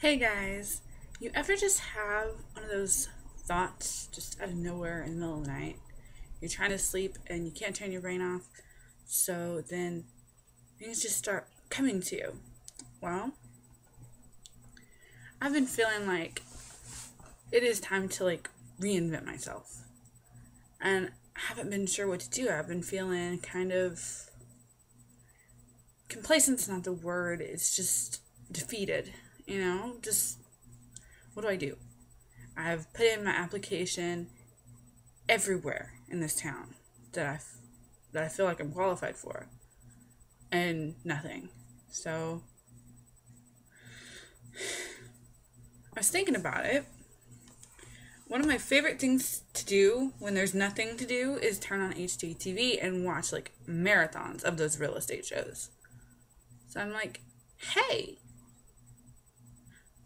Hey guys, you ever just have one of those thoughts just out of nowhere in the middle of the night? You're trying to sleep and you can't turn your brain off, so then things just start coming to you. Well, I've been feeling like it is time to reinvent myself, and I haven't been sure what to do. I've been feeling kind of complacent's not the word, it's just defeated, just what do I do? I've put in my application everywhere in this town that I feel like I'm qualified for, and nothing. So I was thinking about it. One of my favorite things to do when there's nothing to do is turn on HGTV and watch marathons of those real estate shows. So I'm like, hey,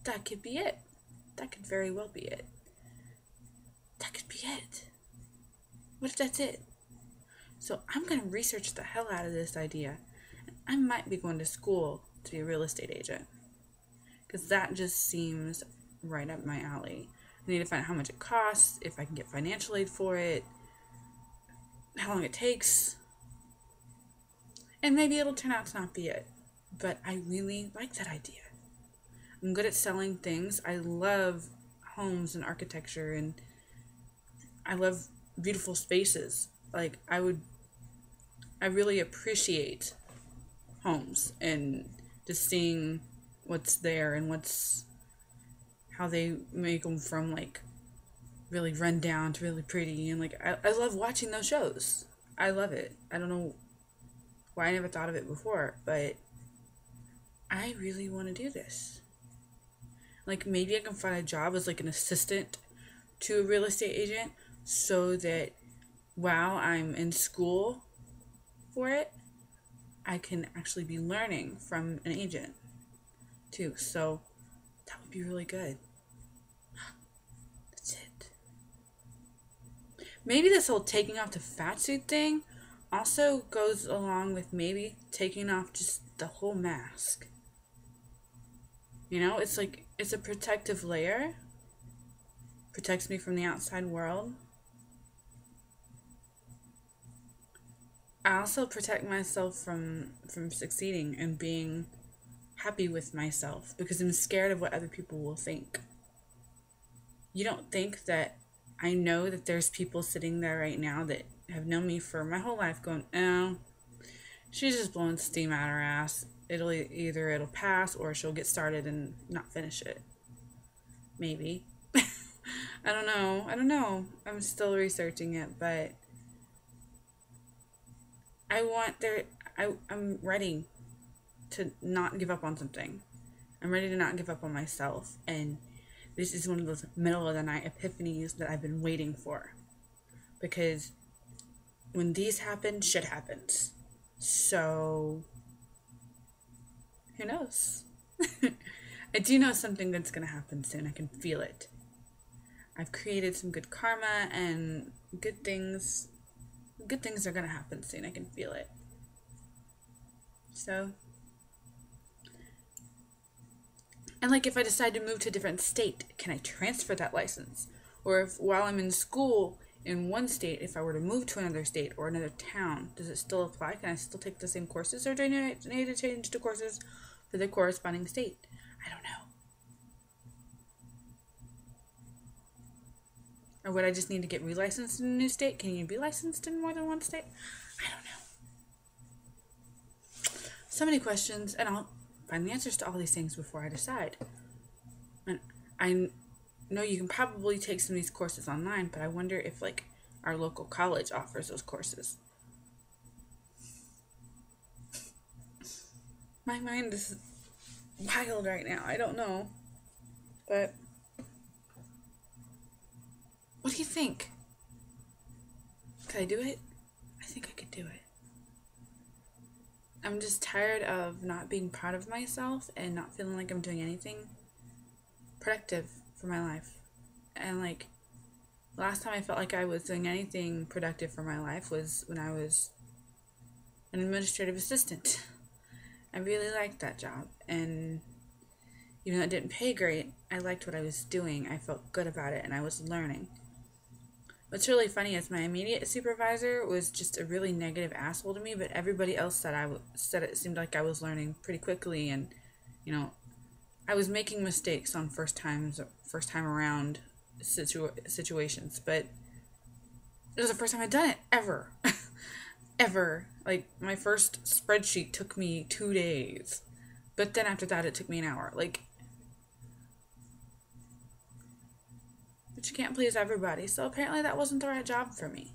that could be it. That could very well be it. That could be it. What if that's it? So I'm going to research the hell out of this idea. I might be going to school to be a real estate agent, because that just seems right up my alley. I need to find out how much it costs, if I can get financial aid for it, how long it takes, and maybe it'll turn out to not be it. But I really like that idea. I'm good at selling things. I love homes and architecture, and I love beautiful spaces. I really appreciate homes and just seeing what's there and how they make them from really run down to really pretty, and I love watching those shows. I love it. I don't know why I never thought of it before, but I really want to do this. Maybe I can find a job as an assistant to a real estate agent, so that while I'm in school for it, I can actually be learning from an agent too. So that would be really good. That's it. Maybe this whole taking off the fat suit thing also goes along with maybe taking off just the whole mask. It's a protective layer. Protects me from the outside world. I also protect myself from succeeding and being happy with myself, because I'm scared of what other people will think. You don't think that I know that there's people sitting there right now that have known me for my whole life going, oh, she's just blowing steam out her ass. It'll pass, or she'll get started and not finish it. Maybe. I don't know. I'm still researching it, but I'm ready to not give up on something. I'm ready to not give up on myself, and this is one of those middle of the night epiphanies that I've been waiting for, because when these happen, shit happens. So who knows? I do know something good's gonna happen soon. I can feel it. I've created some good karma, and good things are gonna happen soon. I can feel it. So, and if I decide to move to a different state, can I transfer that license? Or if while I'm in school in one state, if I were to move to another state or another town, does it still apply? Can I still take the same courses, or do I need to change the courses for the corresponding state? I don't know. Or would I just need to get relicensed in a new state? Can you be licensed in more than one state? I don't know. So many questions, and I'll find the answers to all these things before I decide. And I know you can probably take some of these courses online, but I wonder if our local college offers those courses. My mind is wild right now. I don't know. But what do you think? Could I do it? I think I could do it. I'm just tired of not being proud of myself and not feeling like I'm doing anything productive for my life. And last time I felt like I was doing anything productive for my life was when I was an administrative assistant. I really liked that job, and Even though it didn't pay great, I liked what I was doing. I felt good about it, and I was learning. What's really funny is my immediate supervisor was just a really negative asshole to me, but everybody else said it seemed like I was learning pretty quickly, and, you know, I was making mistakes on first time around situations, but it was the first time I'd done it ever. Ever. Like, my first spreadsheet took me 2 days, but then after that it took me an hour. Like, but you can't please everybody, so apparently that wasn't the right job for me.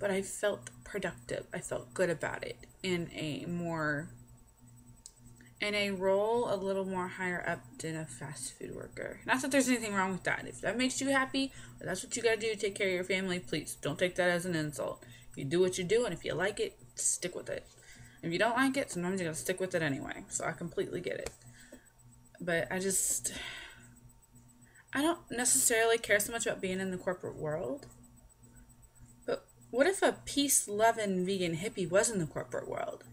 But I felt productive. I felt good about it in a role a little more higher up than a fast food worker. Not that there's anything wrong with that. If that makes you happy, or that's what you gotta do to take care of your family, please don't take that as an insult. You do what you do, and if you like it, stick with it. If you don't like it, sometimes you gotta stick with it anyway. So I completely get it. But I don't necessarily care so much about being in the corporate world. But what if a peace-loving vegan hippie was in the corporate world?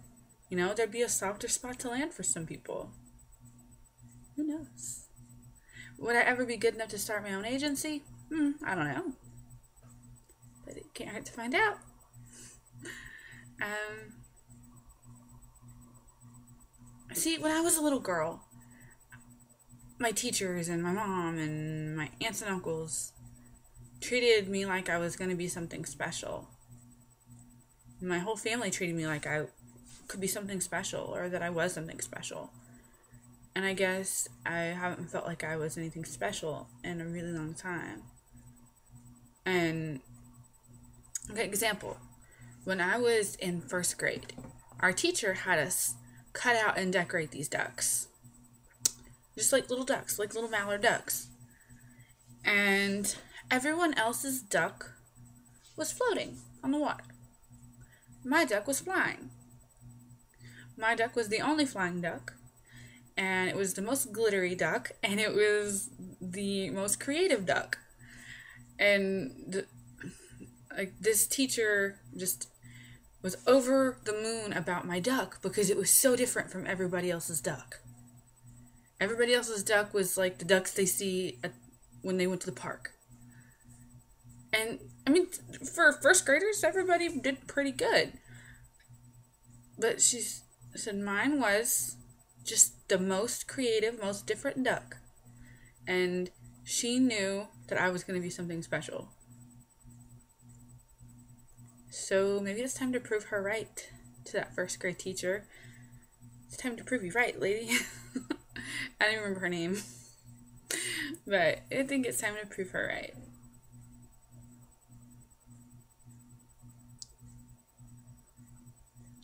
You know, there'd be a softer spot to land for some people. Who knows? Would I ever be good enough to start my own agency? I don't know. But it can't hurt to find out. See, when I was a little girl, my teachers and my mom and my aunts and uncles treated me like I was going to be something special. My whole family treated me like I could be something special, or that I was something special. And I guess I haven't felt like I was anything special in a really long time. And, okay, example. When I was in first grade, our teacher had us cut out and decorate these ducks. Just like little ducks, like little mallard ducks. And everyone else's duck was floating on the water. My duck was flying. My duck was the only flying duck, and it was the most glittery duck, and it was the most creative duck. And this teacher just was over the moon about my duck because it was so different from everybody else's duck. Everybody else's duck was like the ducks they see when they went to the park. And, I mean, for first graders, everybody did pretty good. But she said mine was just the most creative, most different duck. And she knew that I was going to be something special. So maybe it's time to prove her right to that first grade teacher. It's time to prove you right, lady. I don't even remember her name. But I think it's time to prove her right.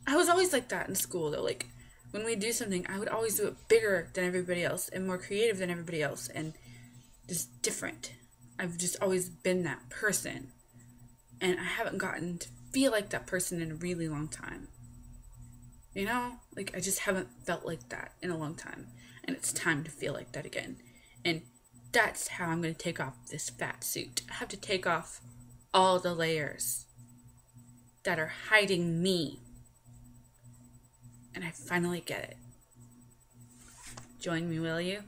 I was always like that in school, though. Like, when we do something, I would always do it bigger than everybody else and more creative than everybody else and just different. I've just always been that person. And I haven't gotten to feel like that person in a really long time. You know? Like, I just haven't felt like that in a long time. And it's time to feel like that again. And that's how I'm going to take off this fat suit. I have to take off all the layers that are hiding me. And I finally get it. Join me, will you?